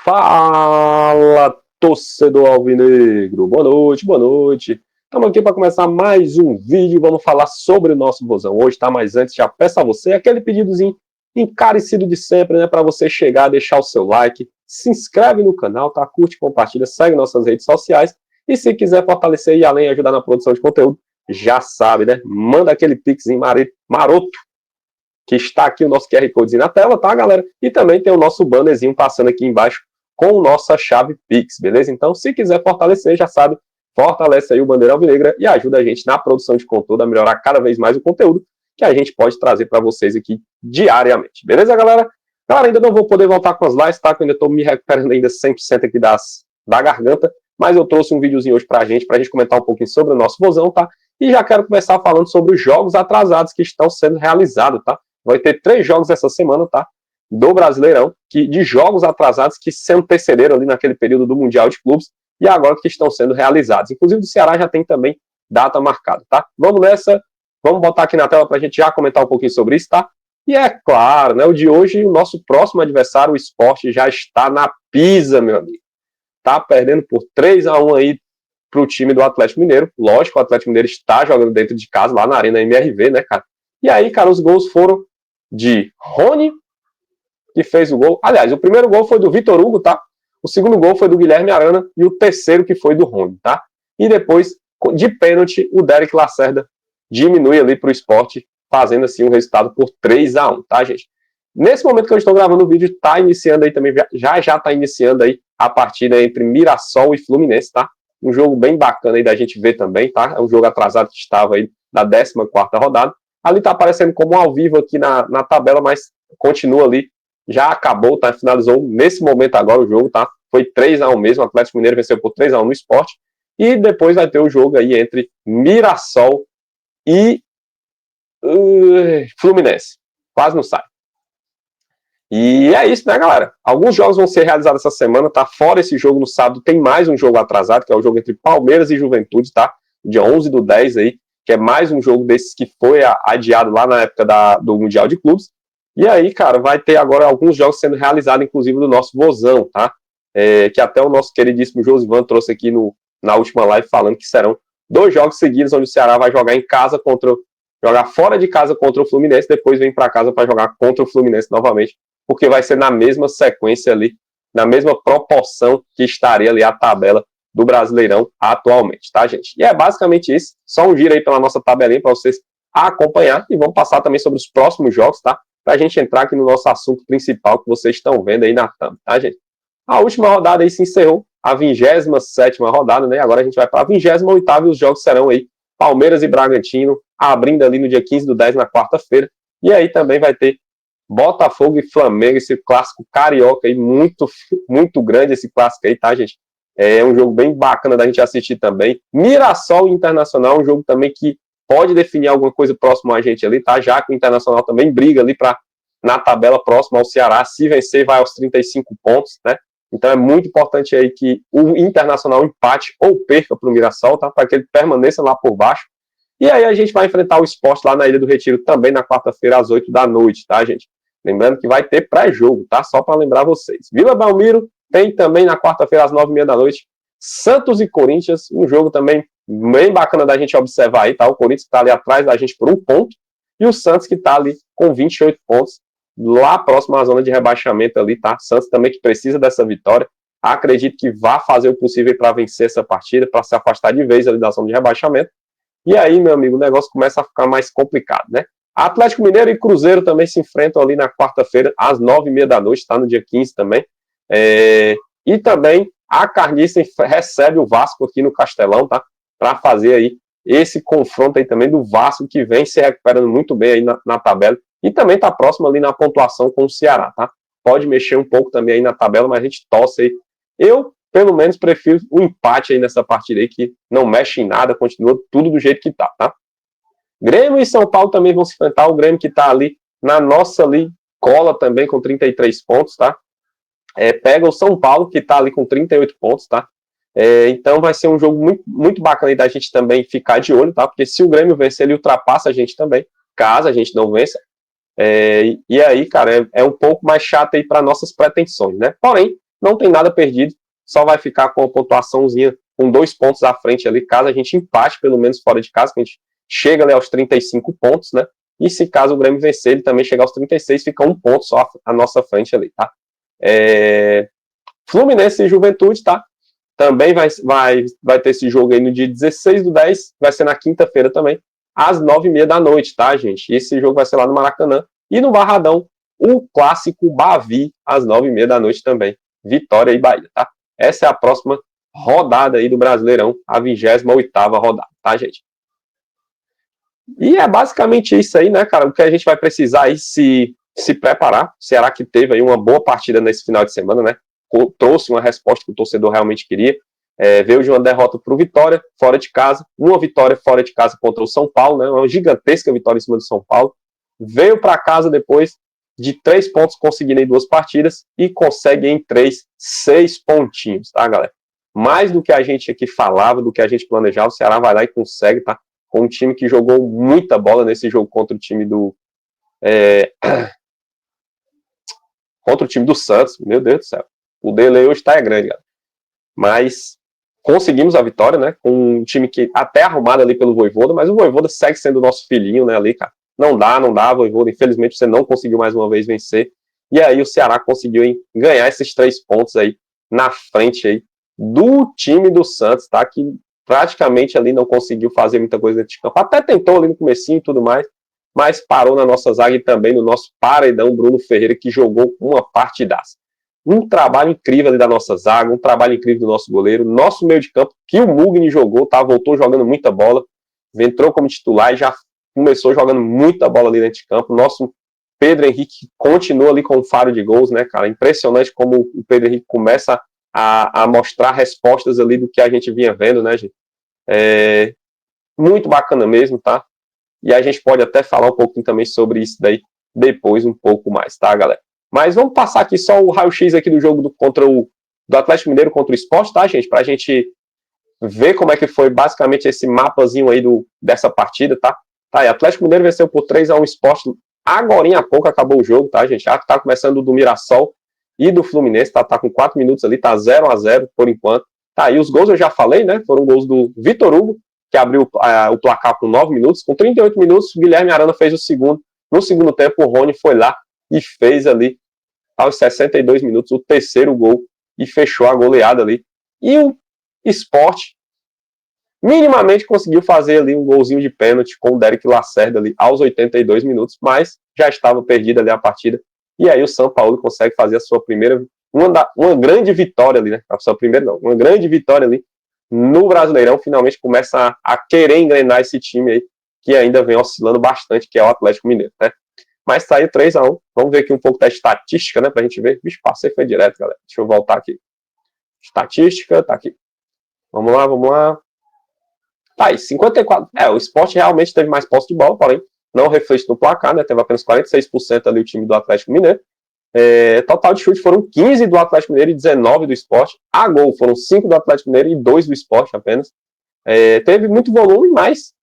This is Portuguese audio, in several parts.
Fala, torcedor alvinegro. Boa noite, boa noite. Estamos aqui para começar mais um vídeo. Vamos falar sobre o nosso Vozão hoje, tá? Mas antes, já peço a você aquele pedidozinho encarecido de sempre, né? Para você chegar, deixar o seu like, se inscreve no canal, tá? Curte, compartilha, segue nossas redes sociais. E se quiser fortalecer e além ajudar na produção de conteúdo, já sabe, né? Manda aquele pixinho maroto, que está aqui o nosso QR Codezinho na tela, tá, galera? E também tem o nosso bannerzinho passando aqui embaixo com nossa chave Pix, beleza? Então, se quiser fortalecer, já sabe, fortalece aí o Bandeira Alvinegra e ajuda a gente na produção de conteúdo a melhorar cada vez mais o conteúdo que a gente pode trazer para vocês aqui diariamente, beleza, galera? Galera, ainda não vou poder voltar com as lives, tá? Que eu ainda estou me recuperando ainda 100% aqui da garganta, mas eu trouxe um videozinho hoje pra gente comentar um pouquinho sobre o nosso Vozão, tá? E já quero começar falando sobre os jogos atrasados que estão sendo realizados, tá? Vai ter 3 jogos essa semana, tá? Do Brasileirão, de jogos atrasados que se antecederam ali naquele período do Mundial de Clubes e agora que estão sendo realizados. Inclusive do Ceará já tem também data marcada, tá? Vamos nessa, vamos botar aqui na tela para a gente já comentar um pouquinho sobre isso, tá? E é claro, né, o de hoje, o nosso próximo adversário, o Sport, já está na pisa, meu amigo. Tá perdendo por 3-1 aí pro time do Atlético Mineiro. Lógico, o Atlético Mineiro está jogando dentro de casa, lá na Arena MRV, né, cara? E aí, cara, os gols foram de Rony, que fez o gol. Aliás, o primeiro gol foi do Vitor Hugo, tá? O segundo gol foi do Guilherme Arana e o terceiro que foi do Rony, tá? E depois, de pênalti, o Derek Lacerda diminui ali pro Sport, fazendo assim um resultado por 3-1, tá, gente? Nesse momento que eu estou gravando o vídeo, tá iniciando aí também, já tá iniciando aí a partida entre Mirassol e Fluminense, tá? Um jogo bem bacana aí da gente ver também, tá? É um jogo atrasado que estava aí na 14ª rodada. Ali tá aparecendo como ao vivo aqui na tabela, mas continua ali. Já acabou, tá? Finalizou nesse momento agora o jogo, tá? Foi 3-1 mesmo, o Atlético Mineiro venceu por 3-1 no Sport. E depois vai ter o jogo aí entre Mirassol e Fluminense. Quase não sai. E é isso, né, galera? Alguns jogos vão ser realizados essa semana, tá? Fora esse jogo no sábado, tem mais um jogo atrasado, que é o jogo entre Palmeiras e Juventude, tá? Dia 11/10 aí, que é mais um jogo desses que foi adiado lá na época do Mundial de Clubes. E aí, cara, vai ter agora alguns jogos sendo realizados, inclusive do nosso Vozão, tá? Que até o nosso queridíssimo Josivan trouxe aqui na última live falando que serão 2 jogos seguidos, onde o Ceará vai jogar em casa jogar fora de casa contra o Fluminense, depois vem para casa para jogar contra o Fluminense novamente, porque vai ser na mesma sequência ali, na mesma proporção que estaria ali a tabela do Brasileirão atualmente, tá, gente? E é basicamente isso, só um giro aí pela nossa tabelinha para vocês acompanhar e vamos passar também sobre os próximos jogos, tá? Pra gente entrar aqui no nosso assunto principal que vocês estão vendo aí na thumb, tá, gente? A última rodada aí se encerrou, a 27ª rodada, né? Agora a gente vai para a 28ª e os jogos serão aí Palmeiras e Bragantino, abrindo ali no dia 15/10, na quarta-feira. E aí também vai ter Botafogo e Flamengo, esse clássico carioca aí, muito, muito grande esse clássico aí, tá, gente? É um jogo bem bacana da gente assistir também. Mirassol e Internacional, um jogo também que pode definir alguma coisa próximo a gente ali, tá? Já que o Internacional também briga ali na tabela próxima ao Ceará. Se vencer, vai aos 35 pontos, né? Então é muito importante aí que o Internacional empate ou perca para o Mirassol, tá? Para que ele permaneça lá por baixo. E aí a gente vai enfrentar o Sport lá na Ilha do Retiro também na quarta-feira às 8 da noite, tá, gente? Lembrando que vai ter pré-jogo, tá? Só para lembrar vocês. Vila Belmiro tem também na quarta-feira às 9h30 Santos e Corinthians, um jogo também bem bacana da gente observar aí, tá? O Corinthians está ali atrás da gente por 1 ponto e o Santos que está ali com 28 pontos, lá próximo à zona de rebaixamento ali, tá? Santos também que precisa dessa vitória. Acredito que vai fazer o possível para vencer essa partida, para se afastar de vez ali da zona de rebaixamento. E aí, meu amigo, o negócio começa a ficar mais complicado, né? Atlético Mineiro e Cruzeiro também se enfrentam ali na quarta-feira, às 9h30, tá? No dia 15 também. E também a Carniça recebe o Vasco aqui no Castelão, tá? Para fazer aí esse confronto aí também do Vasco, que vem se recuperando muito bem aí na tabela. E também tá próximo ali na pontuação com o Ceará, tá? Pode mexer um pouco também aí na tabela, mas a gente torce aí. Eu, pelo menos, prefiro o empate aí nessa partida aí, que não mexe em nada, continua tudo do jeito que tá? Grêmio e São Paulo também vão se enfrentar, o Grêmio que tá ali na nossa ali, cola também com 33 pontos, tá? Pega o São Paulo, que tá ali com 38 pontos, tá? Então vai ser um jogo muito, muito bacana aí da gente também ficar de olho, tá? Porque se o Grêmio vencer, ele ultrapassa a gente também, caso a gente não vença. E aí, cara, é um pouco mais chato aí para nossas pretensões, né? Porém, não tem nada perdido, só vai ficar com a pontuaçãozinha, com 2 pontos à frente ali, caso a gente empate, pelo menos fora de casa, que a gente chega ali aos 35 pontos, né? E se caso o Grêmio vencer, ele também chegar aos 36, fica 1 ponto só à nossa frente ali, tá? Fluminense e Juventude, tá? Também vai ter esse jogo aí no dia 16/10, vai ser na quinta-feira também, às 9h30 da noite, tá, gente? Esse jogo vai ser lá no Maracanã. E no Barradão, o clássico Bavi, às 9h30 da noite também. Vitória e Bahia, tá? Essa é a próxima rodada aí do Brasileirão, a 28ª rodada, tá, gente? E é basicamente isso aí, né, cara? O que a gente vai precisar aí se preparar. O Ceará que teve aí uma boa partida nesse final de semana, né? Trouxe uma resposta que o torcedor realmente queria. Veio de uma derrota para o Vitória, fora de casa. Uma vitória fora de casa contra o São Paulo, né? Uma gigantesca vitória em cima do São Paulo. Veio para casa depois de 3 pontos conseguindo em 2 partidas e consegue em 3, 6 pontinhos, tá, galera? Mais do que a gente aqui falava, do que a gente planejava, o Ceará vai lá e consegue, tá? Com um time que jogou muita bola nesse jogo contra o time do contra o time do Santos. Meu Deus do céu. O delay hoje tá grande, galera. Mas conseguimos a vitória, né? Com um time que até arrumado ali pelo Vojvoda, mas o Vojvoda segue sendo o nosso filhinho, né? Ali, cara. Não dá, Vojvoda. Infelizmente você não conseguiu mais uma vez vencer. E aí o Ceará conseguiu ganhar esses 3 pontos aí na frente aí do time do Santos, tá? Que praticamente ali não conseguiu fazer muita coisa dentro de campo. Até tentou ali no comecinho e tudo mais, mas parou na nossa zaga e também no nosso paredão Bruno Ferreira, que jogou uma partidaça. Um trabalho incrível ali da nossa zaga, um trabalho incrível do nosso goleiro, nosso meio de campo, que o Mugni jogou, tá? Voltou jogando muita bola, entrou como titular e já começou jogando muita bola ali dentro de campo. Nosso Pedro Henrique continua ali com um faro de gols, né, cara? Impressionante como o Pedro Henrique começa a mostrar respostas ali do que a gente vinha vendo, né, gente? Muito bacana mesmo, tá? E a gente pode até falar um pouquinho também sobre isso daí depois, um pouco mais, tá, galera? Mas vamos passar aqui só o raio-x aqui do jogo do Atlético Mineiro contra o Sport, tá, gente? Pra gente ver como é que foi basicamente esse mapazinho aí dessa partida, tá? Tá, e Atlético Mineiro venceu por 3-1 o Sport. Agorinha há pouco acabou o jogo, tá, gente? Já tá começando do Mirassol e do Fluminense, tá com 4 minutos ali, tá 0-0 por enquanto. Tá, e os gols eu já falei, né? Foram gols do Vitor Hugo, que abriu o placar com 9 minutos. Com 38 minutos, o Guilherme Arana fez o segundo. No segundo tempo, o Rony foi lá e fez ali, aos 62 minutos, o terceiro gol e fechou a goleada ali. E o Sport minimamente conseguiu fazer ali um golzinho de pênalti com o Derek Lacerda ali aos 82 minutos, mas já estava perdida ali a partida. E aí o São Paulo consegue fazer a sua primeira, uma grande vitória ali, né? A sua primeira não, uma grande vitória ali no Brasileirão. Finalmente começa a querer engrenar esse time aí, que ainda vem oscilando bastante, que é o Atlético Mineiro, né? Mas saiu 3-1. Vamos ver aqui um pouco da estatística, né? Pra gente ver. Bicho, passei, foi direto, galera. Deixa eu voltar aqui. Estatística, tá aqui. Vamos lá. Tá aí, 54. O Sport realmente teve mais posse de bola, porém, não reflete no placar, né? Teve apenas 46% ali o time do Atlético Mineiro. Total de chute foram 15 do Atlético Mineiro e 19 do Sport. A gol foram 5 do Atlético Mineiro e 2 do Sport apenas. Teve muito volume, mas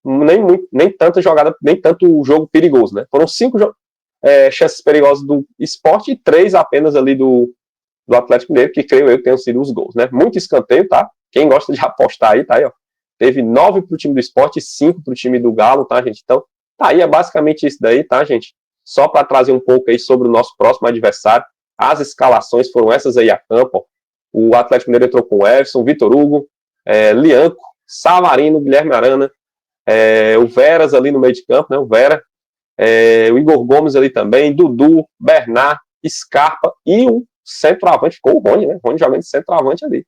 nem tanta jogada, nem tanto jogo perigoso, né? Foram 5 chances perigosas do Sport e 3 apenas ali do Atlético Mineiro, que creio eu que tenham sido os gols, né? Muito escanteio, tá? Quem gosta de apostar aí, tá aí, ó. Teve 9 pro time do Sport e 5 pro time do Galo, tá, gente? Então, tá aí, é basicamente isso daí, tá, gente? Só para trazer um pouco aí sobre o nosso próximo adversário. As escalações foram essas aí a campo. O Atlético Mineiro entrou com o Everson, Vitor Hugo, Lianco, Savarino, Guilherme Arana, o Veras ali no meio de campo, né? O Vera, o Igor Gomes ali também, Dudu, Bernard, Scarpa e o centroavante, ficou o Rony, né? Rony jogando de centroavante ali.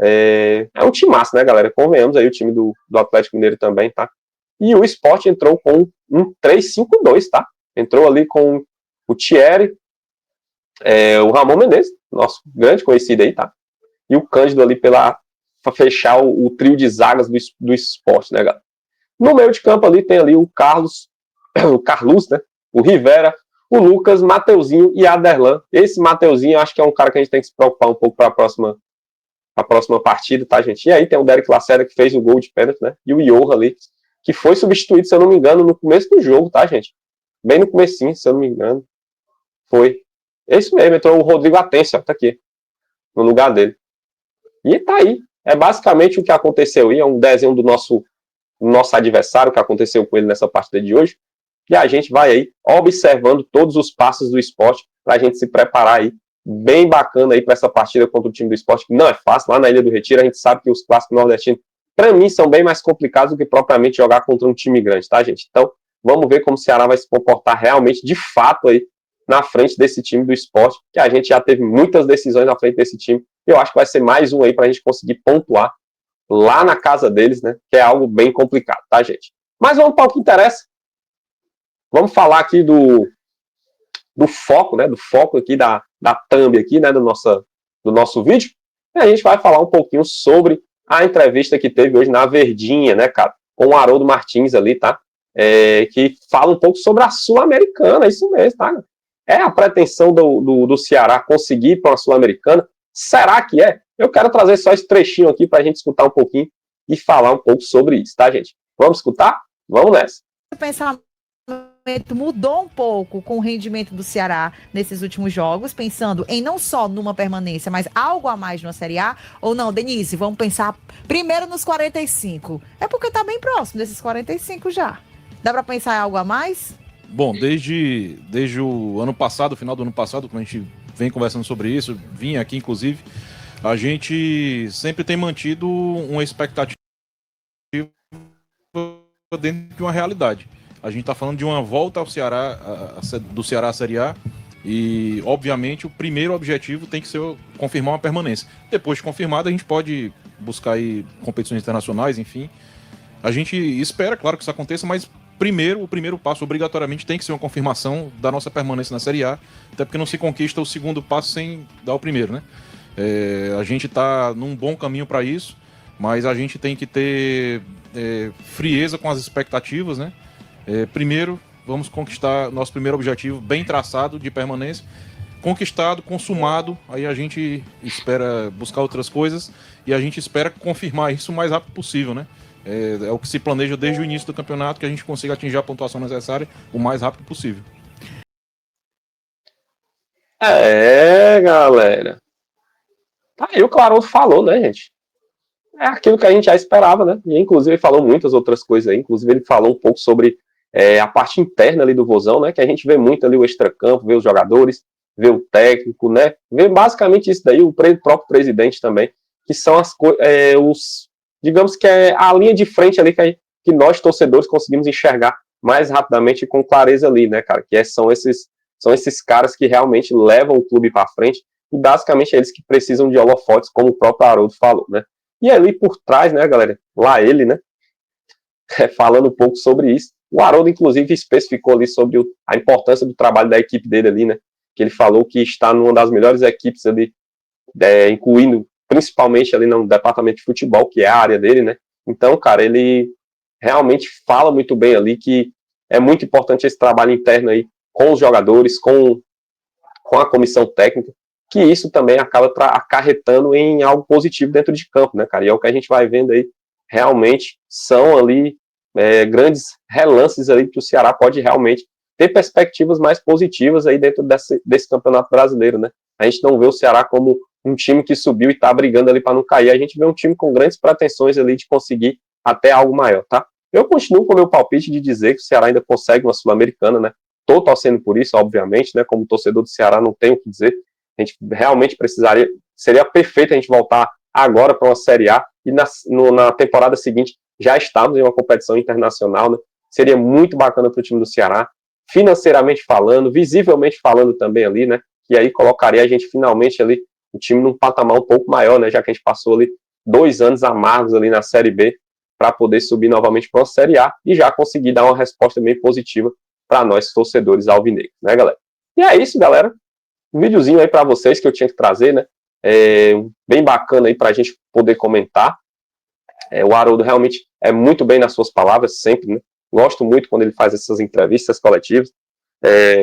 É um time massa, né, galera? Convenhamos aí o time do Atlético Mineiro também, tá? E o Sport entrou com um 3-5-2, tá? Entrou ali com o Thierry, o Ramon Mendes, nosso grande conhecido aí, tá? E o Cândido ali para fechar o trio de zagas do Sport, né, galera? No meio de campo ali tem ali o Carlos, né? O Rivera, o Lucas, Mateuzinho e Aderlan. Esse Mateuzinho, eu acho que é um cara que a gente tem que se preocupar um pouco para a próxima partida, tá, gente? E aí tem o Derek Lacerda, que fez o gol de pênalti, né? E o Iorra ali, que foi substituído, se eu não me engano, no começo do jogo, tá, gente? Bem no comecinho, se eu não me engano. Foi. É isso mesmo, entrou o Rodrigo Atencio, ó, tá aqui. no lugar dele. E tá aí. É basicamente o que aconteceu aí, é um desenho do nosso adversário, que aconteceu com ele nessa partida de hoje. E a gente vai aí observando todos os passos do Sport para a gente se preparar aí, bem bacana aí para essa partida contra o time do Sport, que não é fácil. Lá na Ilha do Retiro, a gente sabe que os clássicos nordestinos, para mim, são bem mais complicados do que propriamente jogar contra um time grande, tá, gente? Então, vamos ver como o Ceará vai se comportar realmente, de fato, aí, na frente desse time do Sport, que a gente já teve muitas decisões na frente desse time. E eu acho que vai ser mais um aí para a gente conseguir pontuar lá na casa deles, né? Que é algo bem complicado, tá, gente? Mas vamos para o que interessa. Vamos falar aqui do foco, né? Do foco aqui da thumb aqui, né? Do nosso vídeo. E a gente vai falar um pouquinho sobre a entrevista que teve hoje na Verdinha, né, cara? Com o Haroldo Martins ali, tá? Que fala um pouco sobre a Sul-Americana, isso mesmo, tá? É a pretensão do Ceará conseguir para a Sul-Americana? Será que é? Eu quero trazer só esse trechinho aqui para a gente escutar um pouquinho e falar um pouco sobre isso, tá, gente? Vamos escutar? Vamos nessa. O pensamento mudou um pouco com o rendimento do Ceará nesses últimos jogos, pensando em não só numa permanência, mas algo a mais na Série A? Ou não, Denise? Vamos pensar primeiro nos 45. É porque tá bem próximo desses 45 já. Dá para pensar em algo a mais? Bom, desde o ano passado, final do ano passado, quando a gente vem conversando sobre isso, vinha aqui inclusive, a gente sempre tem mantido uma expectativa dentro de uma realidade. A gente está falando de uma volta ao Ceará, do Ceará à Série A, e obviamente o primeiro objetivo tem que ser confirmar uma permanência. Depois de confirmada, a gente pode buscar aí competições internacionais, enfim. A gente espera, claro, que isso aconteça, mas o primeiro passo obrigatoriamente tem que ser uma confirmação da nossa permanência na Série A, até porque não se conquista o segundo passo sem dar o primeiro, né? A gente está num bom caminho para isso, mas a gente tem que ter frieza com as expectativas, né? Primeiro, vamos conquistar nosso primeiro objetivo bem traçado de permanência. Conquistado, consumado, aí a gente espera buscar outras coisas e a gente espera confirmar isso o mais rápido possível, né? É o que se planeja desde o início do campeonato, que a gente consiga atingir a pontuação necessária o mais rápido possível. Galera. Tá aí o que o Haroldo falou, né, gente? É aquilo que a gente já esperava, né? E inclusive ele falou muitas outras coisas aí. Inclusive ele falou um pouco sobre a parte interna ali do Vozão, né? Que a gente vê muito ali o extracampo, vê os jogadores, vê o técnico, né? Vê basicamente isso daí, o próprio presidente também, que são digamos que é a linha de frente ali que nós, torcedores, conseguimos enxergar mais rapidamente e com clareza ali, né, cara? Que são esses caras que realmente levam o clube para frente e basicamente é eles que precisam de holofotes, como o próprio Haroldo falou, né? E ali por trás, né, galera, lá ele, né, falando um pouco sobre isso. O Haroldo, inclusive, especificou ali sobre a importância do trabalho da equipe dele ali, né, que ele falou que está numa das melhores equipes ali, incluindo principalmente ali no departamento de futebol, que é a área dele, né. Então, cara, ele realmente fala muito bem ali que é muito importante esse trabalho interno aí com os jogadores, com a comissão técnica, que isso também acaba acarretando em algo positivo dentro de campo, né, cara? E é o que a gente vai vendo aí, realmente são ali grandes relances ali que o Ceará pode realmente ter perspectivas mais positivas aí dentro desse campeonato brasileiro, né? A gente não vê o Ceará como um time que subiu e tá brigando ali para não cair, a gente vê um time com grandes pretensões ali de conseguir até algo maior, tá? Eu continuo com o meu palpite de dizer que o Ceará ainda consegue uma Sul-Americana, né? Tô torcendo por isso, obviamente, né? Como torcedor do Ceará, não tenho o que dizer. A gente realmente seria perfeito a gente voltar agora para uma Série A e na temporada seguinte já estamos em uma competição internacional, né? Seria muito bacana para o time do Ceará, financeiramente falando, visivelmente falando também ali, né? E aí colocaria a gente finalmente ali, o time num patamar um pouco maior, né? Já que a gente passou ali 2 anos amargos ali na Série B para poder subir novamente para uma Série A e já conseguir dar uma resposta bem positiva para nós, torcedores alvinegros, né, galera? E é isso, galera. Um videozinho aí para vocês que eu tinha que trazer, né? Bem bacana aí para a gente poder comentar. O Haroldo realmente é muito bem nas suas palavras, sempre, né? Gosto muito quando ele faz essas entrevistas coletivas.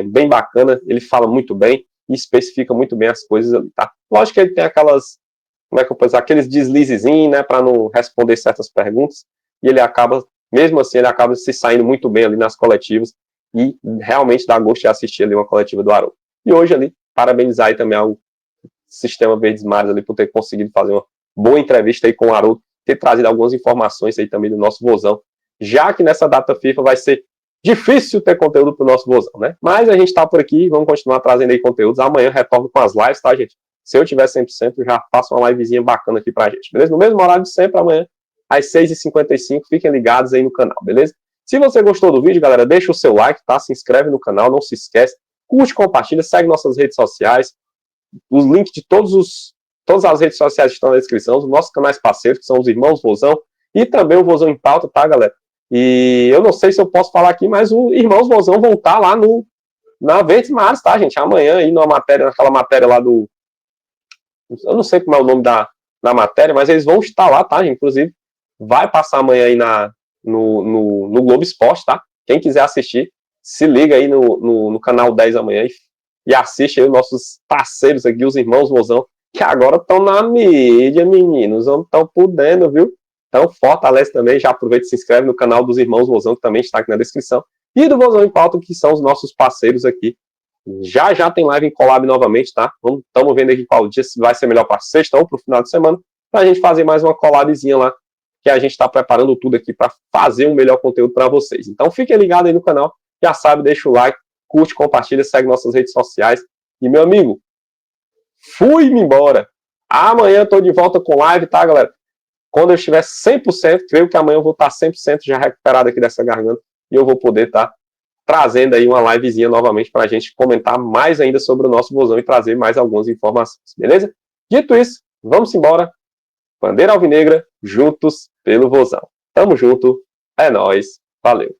Bem bacana, ele fala muito bem e especifica muito bem as coisas ali, tá? Lógico que ele tem aqueles deslizezinhos, né, para não responder certas perguntas, e ele acaba, mesmo assim, ele acaba se saindo muito bem ali nas coletivas, e realmente dá gosto de assistir ali uma coletiva do Haroldo. E hoje ali, parabenizar aí também Sistema Verdes Mares ali, por ter conseguido fazer uma boa entrevista aí com o Haroldo, ter trazido algumas informações aí também do nosso Vozão, já que nessa data FIFA vai ser difícil ter conteúdo pro nosso Vozão, né? Mas a gente tá por aqui, vamos continuar trazendo aí conteúdos. Amanhã eu retorno com as lives, tá, gente? Se eu tiver 100%, eu já faço uma livezinha bacana aqui pra gente, beleza? No mesmo horário de sempre, amanhã, às 6h55, fiquem ligados aí no canal, beleza? Se você gostou do vídeo, galera, deixa o seu like, tá? Se inscreve no canal, não se esquece. Curte, compartilha, segue nossas redes sociais. Os links de todas as redes sociais estão na descrição. Os nossos canais parceiros, que são os Irmãos Vozão. E também o Vozão em Pauta, tá, galera? E eu não sei se eu posso falar aqui, mas os Irmãos Vozão vão estar lá na Verdes Mares, tá, gente? Amanhã aí naquela matéria lá do... Eu não sei como é o nome da matéria, mas eles vão estar lá, tá, gente? Inclusive, vai passar amanhã aí no Globo Esporte, tá? Quem quiser assistir, se liga aí no canal 10 amanhã e assiste aí os nossos parceiros aqui, os Irmãos Vozão, que agora estão na mídia, meninos, estão podendo, viu? Então, fortalece também, já aproveita e se inscreve no canal dos Irmãos Vozão, que também está aqui na descrição, e do Vozão em Pauta, que são os nossos parceiros aqui. Já tem live em collab novamente, tá? Estamos vendo aqui qual dia vai ser melhor para sexta ou para o final de semana, para a gente fazer mais uma collabzinha lá, que a gente está preparando tudo aqui para fazer um melhor conteúdo para vocês. Então, fiquem ligados aí no canal, já sabe, deixa o like, curte, compartilha, segue nossas redes sociais. E, meu amigo, fui-me embora. Amanhã estou de volta com live, tá, galera? Quando eu estiver 100%, creio que amanhã eu vou estar 100% já recuperado aqui dessa garganta e eu vou poder estar trazendo aí uma livezinha novamente para a gente comentar mais ainda sobre o nosso Vozão e trazer mais algumas informações, beleza? Dito isso, vamos embora. Bandeira Alvinegra, juntos pelo Vozão. Tamo junto, é nóis, valeu.